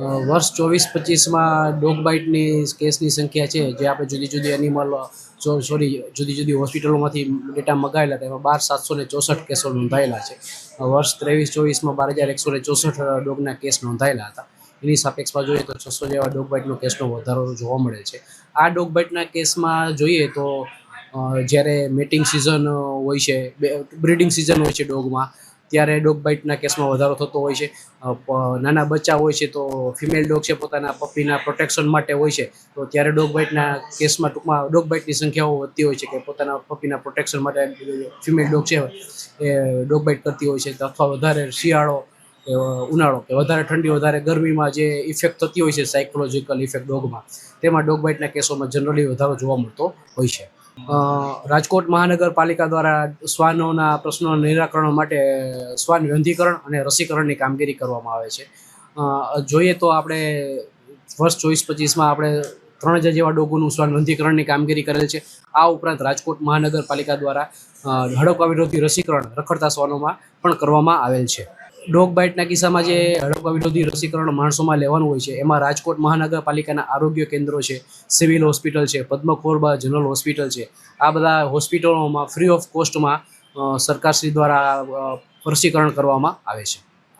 વર્ષ 24-25માં ડોગ બાઇટની કેસની સંખ્યા છે જે આપણે જુદી જુદી એનિમલ જુદી જુદી હોસ્પિટલોમાંથી ડેટા મગાવેલા હતા, એમાં 12,764 કેસો નોંધાયેલા છે. વર્ષ 23-24માં 12,164 ડોગના કેસ નોંધાયેલા હતા. એની સાપેક્ષમાં જોઈએ તો 600 જેવા ડોગ બાઇટનો કેસનો વધારો જોવા મળે છે. આ ડોગ બાઇટના કેસમાં જોઈએ તો જ્યારે મેટિંગ સિઝન હોય છે, બ્રીડિંગ સિઝન હોય છે ડોગમાં, ત્યારે ડોગ બાઇટના કેસમાં વધારો થતો હોય છે. નાના બચ્ચા હોય છે તો ફિમેલ ડોગ છે પોતાના પપ્પીના પ્રોટેક્શન માટે હોય છે, તો ત્યારે ડોગ બાઇટના કેસમાં ટૂંકમાં ડોગ બાઇટની સંખ્યાઓ વધતી હોય છે કે પોતાના પપ્પીના પ્રોટેક્શન માટે ફિમેલ ડોગ છે એ ડોગ બાઇટ કરતી હોય છે. અથવા વધારે શિયાળો ઉનાળો કે વધારે ઠંડી વધારે ગરમીમાં જે ઇફેક્ટ થતી હોય છે સાયકોલોજીકલ ઇફેક્ટ ડોગમાં, તેમાં ડોગ બાઇટના કેસોમાં જનરલી વધારો જોવા મળતો હોય છે. રાજકોટ મહાનગરપાલિકા દ્વારા શ્વાનોના પ્રશ્નોના નિરાકરણ માટે શ્વાન વંધીકરણ અને રસીકરણની કામગીરી કરવામાં આવે છે. જોઈએ તો આપણે વર્ષ 24-25માં આપણે 3,000 જેવા ડોગોનું શ્વાન વંધીકરણની કામગીરી કરેલ છે. આ ઉપરાંત રાજકોટ મહાનગરપાલિકા દ્વારા હડકવા વિરોધી રસીકરણ રખડતા શ્વાનોમાં પણ કરવામાં આવેલ છે. ડોગ બાઇટના કિસ્સામાં જે હડકવા વિરોધી રસીકરણ માણસોમાં લેવાનું હોય છે, એમાં રાજકોટ મહાનગરપાલિકાના આરોગ્ય કેન્દ્રો છે, સિવિલ હોસ્પિટલ છે, પદ્મકોરબા જનરલ હોસ્પિટલ છે, આ બધા હોસ્પિટલોમાં ફ્રી ઓફ કોસ્ટમાં સરકારશ્રી દ્વારા રસીકરણ કરવામાં આવે છે.